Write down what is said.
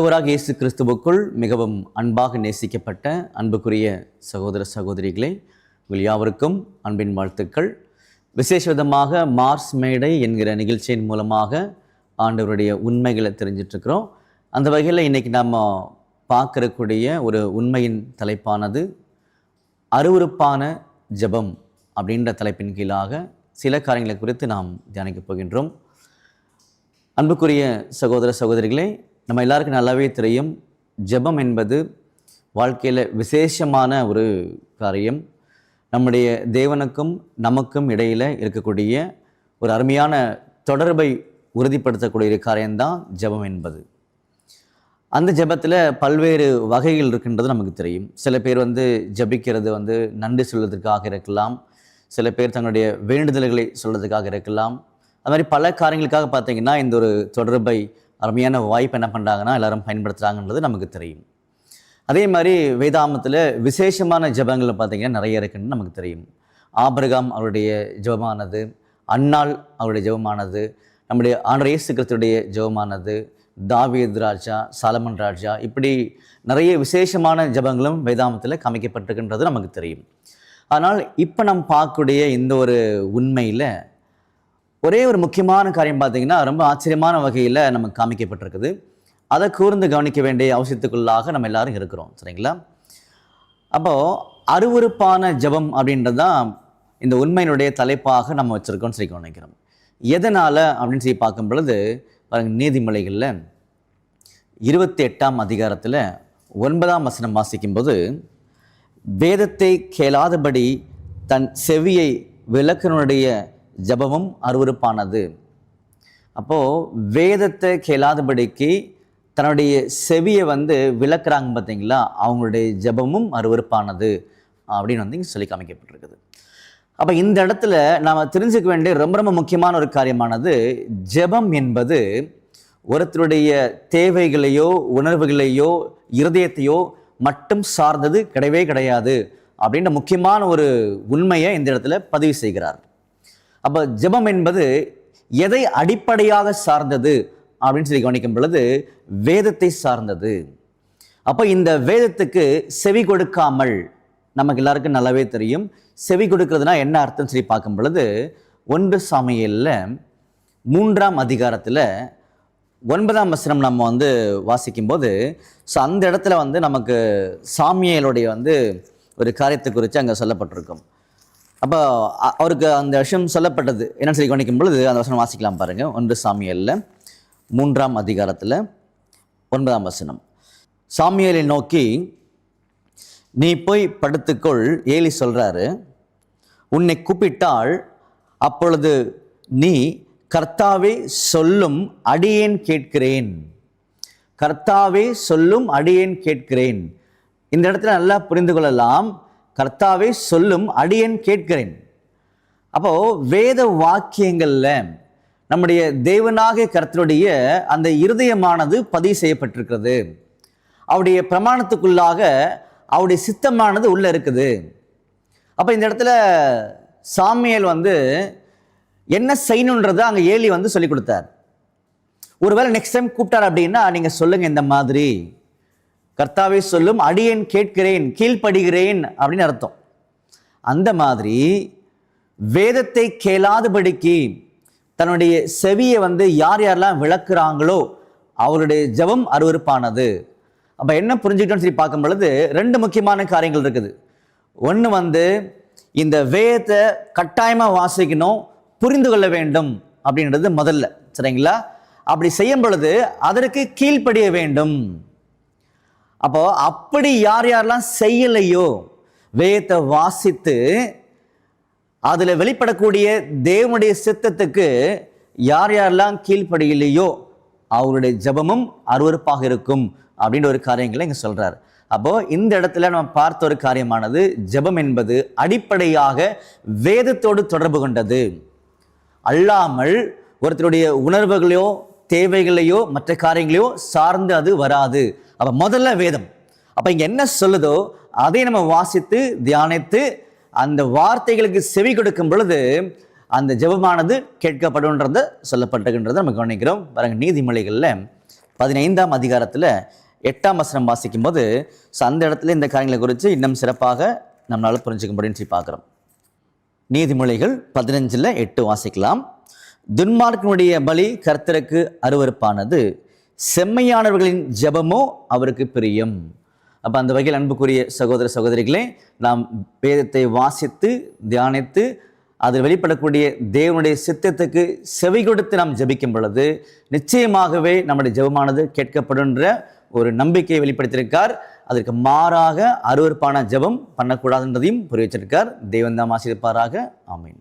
ஆண்டவராக இயேசு கிறிஸ்துவுக்குள் மிகவும் அன்பாக நேசிக்கப்பட்ட அன்புக்குரிய சகோதர சகோதரிகளே, உங்கள் யாவருக்கும் அன்பின் வாழ்த்துக்கள். விசேஷ விதமாக மார்ஸ் மேடை என்கிற நிகழ்ச்சியின் மூலமாக ஆண்டவருடைய உண்மைகளை தெரிஞ்சிட்ருக்கிறோம். அந்த வகையில் இன்றைக்கி நம்ம பார்க்கக்கூடிய ஒரு உண்மையின் தலைப்பானது அருவருப்பான ஜெபம் அப்படின்ற தலைப்பின் கீழாக சில காரியங்களை குறித்து நாம் தியானிக்கப் போகின்றோம். அன்புக்குரிய சகோதர சகோதரிகளே, நம்ம எல்லாருக்கும் நல்லாவே தெரியும், ஜெபம் என்பது வாழ்க்கையில் விசேஷமான ஒரு காரியம். நம்முடைய தேவனுக்கும் நமக்கும் இடையில் இருக்கக்கூடிய ஒரு அருமையான தொடர்பை உறுதிப்படுத்தக்கூடிய ஒரு காரியம்தான் ஜெபம் என்பது. அந்த ஜெபத்தில் பல்வேறு வகைகள் இருக்கின்றது நமக்கு தெரியும். சில பேர் ஜெபிக்கிறது நன்றி சொல்வதற்காக இருக்கலாம், சில பேர் தங்களுடைய வேண்டுதல்களை சொல்வதற்காக இருக்கலாம். அது மாதிரி பல காரியங்களுக்காக பார்த்திங்கன்னா இந்த ஒரு தொடர்பை அருமையான வாய்ப்பு என்ன பண்ணுறாங்கன்னா எல்லாரும் பயன்படுத்துகிறாங்கன்றது நமக்கு தெரியும். அதே மாதிரி வேதாமத்தில் விசேஷமான ஜெபங்கள் பார்த்திங்கன்னா நிறைய இருக்குன்னு நமக்கு தெரியும். ஆபிரகாம் அவருடைய ஜெபமானது, அன்னாள் அவருடைய ஜெபமானது, நம்முடைய ஆண்டவர் இயேசு கிறிஸ்துவுடைய ஜெபமானது, தாவீது ராஜா, சாலமன் ராஜா, இப்படி நிறைய விசேஷமான ஜெபங்களும் வேதாமத்தில் காமிக்கப்பட்டிருக்கின்றது நமக்கு தெரியும். ஆனால் இப்போ நம்ம பார்க்கக்கூடிய இந்த ஒரு உண்மையில் ஒரே ஒரு முக்கியமான காரியம் பார்த்திங்கன்னா ரொம்ப ஆச்சரியமான வகையில் நமக்கு காமிக்கப்பட்டிருக்குது. அதை கூர்ந்து கவனிக்க வேண்டிய அவசியத்துக்குள்ளாக நம்ம எல்லாரும் இருக்கிறோம், சரிங்களா? அப்போது அருவருப்பான ஜெபம் அப்படின்றது தான் இந்த உண்மையினுடைய தலைப்பாக நம்ம வச்சுருக்கோம்னு சொல்லி கவனிக்கிறோம். எதனால் அப்படின்னு சொல்லி பார்க்கும் பொழுது பாருங்கள், நீதிமொழிகளில் 28ஆம் அதிகாரத்தில் 9ஆம் வசனம் வாசிக்கும்போது, வேதத்தை கேளாதபடி தன் செவியை விளக்கினுடைய ஜெபமும் அருவருப்பானது. அப்போது வேதத்தை கேளாதபடிக்கு தன்னுடைய செவியை விளக்குறாங்க பார்த்தீங்களா, அவங்களுடைய ஜெபமும் அருவருப்பானது அப்படின்னு சொல்லி காமிக்கப்பட்டிருக்குது. அப்போ இந்த இடத்துல நாம் தெரிஞ்சுக்க வேண்டிய ரொம்ப ரொம்ப முக்கியமான ஒரு காரியமானது, ஜெபம் என்பது ஒருத்தருடைய தேவைகளையோ உணர்வுகளையோ இருதயத்தையோ மட்டும் சார்ந்தது கிடையவே கிடையாது அப்படின்ற முக்கியமான ஒரு உண்மையை இந்த இடத்துல பதிவு செய்கிறார். அப்போ ஜெபம் என்பது எதை அடிப்படையாக சார்ந்தது அப்படின்னு சொல்லி கவனிக்கும் பொழுது வேதத்தை சார்ந்தது. அப்போ இந்த வேதத்துக்கு செவி கொடுக்காமல், நமக்கு எல்லாருக்கும் நல்லாவே தெரியும் செவி கொடுக்கறதுனா என்ன அர்த்தம் சொல்லி பார்க்கும் பொழுது 1 சாமுவேலில் 3ஆம் அதிகாரத்தில் 9ஆம் வசனம் நம்ம வாசிக்கும்போது, ஸோ அந்த இடத்துல நமக்கு சாமுவேலுடைய ஒரு காரியத்தை குறித்து அங்கே சொல்லப்பட்டிருக்கும். அப்போ அவருக்கு அந்த விஷயம் சொல்லப்பட்டது என்னன்னு சொல்லி கவனிக்கும் பொழுது அந்த வசனம் வாசிக்கலாம் பாருங்கள். 1 சாமுவேலில் 3ஆம் அதிகாரத்தில் 9ஆம் வசனம். சாமுவேலை நோக்கி, நீ போய் படுத்துக்கொள், ஏலி சொல்கிறாரு, உன்னை கூப்பிட்டால் அப்பொழுது நீ கர்த்தாவே சொல்லும் அடியேன் கேட்கிறேன், கர்த்தாவே சொல்லும் அடியேன் கேட்கிறேன். இந்த இடத்துல நல்லா புரிந்து கொள்ளலாம், கர்த்தாவே சொல்லும் அடியேன் கேட்கிறேன். அப்போது வேத வாக்கியங்களில் நம்முடைய தேவனாகிய கர்த்தருடைய அந்த இருதயமானது பதிவு செய்யப்பட்டிருக்கிறது. அவருடைய பிரமாணத்துக்குள்ளாக அவருடைய சித்தமானது உள்ளே இருக்குது. அப்போ இந்த இடத்துல சாமுவேல் என்ன செய்யணுன்றதை அங்கே ஏலி சொல்லி கொடுத்தார். ஒருவேளை நெக்ஸ்ட் டைம் கூப்பிட்டார் அப்படின்னா நீங்கள் சொல்லுங்கள், இந்த மாதிரி கர்த்தாவே சொல்லும் அடியேன் கேட்கிறேன், கீழ்ப்படுகிறேன் அப்படின்னு அர்த்தம். அந்த மாதிரி வேதத்தை கேளாதபடிக்கு தன்னுடைய செவியை யார் யாரெல்லாம் விளக்குறாங்களோ அவருடைய ஜெபம் அருவருப்பானது. அப்போ என்ன புரிஞ்சுக்கிட்டோன்னு சொல்லி பார்க்கும் பொழுது 2 முக்கியமான காரியங்கள் இருக்குது. ஒன்று இந்த வேதத்தை கட்டாயமாக வாசிக்கணும், புரிந்து கொள்ள வேண்டும் அப்படின்றது முதல்ல, சரிங்களா? அப்படி செய்யும் பொழுது அதற்கு கீழ்ப்படிய வேண்டும். அப்போ அப்படி யார் யாரெல்லாம் செய்யலையோ, வேதத்தை வாசித்து அதில் வெளிப்படக்கூடிய தேவனுடைய சித்தத்துக்கு யார் யாரெல்லாம் கீழ்ப்படியலையோ அவருடைய ஜெபமும் அருவருப்பாக இருக்கும் அப்படின்ற ஒரு காரியங்களை இங்கே சொல்கிறார். அப்போது இந்த இடத்துல நம்ம பார்த்த ஒரு காரியமானது, ஜெபம் என்பது அடிப்படையாக வேதத்தோடு தொடர்பு கொண்டது அல்லாமல் ஒருத்தருடைய உணர்வுகளையோ தேவைகளையோ மற்ற காரியங்களையோ சார்ந்து அது வராது. அப்போ முதல்ல வேதம். அப்போ இங்கே என்ன சொல்லுதோ அதை நம்ம வாசித்து தியானித்து அந்த வார்த்தைகளுக்கு செவி கொடுக்கும் பொழுது அந்த ஜெபமானது கேட்கப்படும்ன்றத சொல்லப்பட்டிருக்கின்றதை நம்ம கவனிக்கிறோம். பாருங்க, நீதிமொழிகளில் 15ஆம் அதிகாரத்தில் 8ஆம் வசனம் வாசிக்கும் போது அந்த இடத்துல இந்த காரியங்களை குறித்து இன்னும் சிறப்பாக நம்மளால் புரிஞ்சுக்க முடியும்னு சொல்லி பார்க்குறோம். நீதிமொழிகள் 15:8 வாசிக்கலாம். துன்மார்க்கனுடைய பலி கர்த்தருக்கு அருவருப்பானது, செம்மையானவர்களின் ஜெபமோ அவருக்கு பிரியம். அப்போ அந்த வகையில் அன்புக்குரிய சகோதர சகோதரிகளே, நாம் வேதத்தை வாசித்து தியானித்து அதில் வெளிப்படக்கூடிய தேவனுடைய சித்தத்துக்கு செவி கொடுத்து நாம் ஜெபிக்கும் பொழுது நிச்சயமாகவே நம்முடைய ஜெபமானது கேட்கப்படுன்ற ஒரு நம்பிக்கையை வெளிப்படுத்தியிருக்கார். அதற்கு மாறாக அருவருப்பான ஜெபம் பண்ணக்கூடாதுன்றதையும் புரிய வச்சிருக்கார். தேவன் தாம் ஆசீர்வதிப்பாராக. ஆமென்.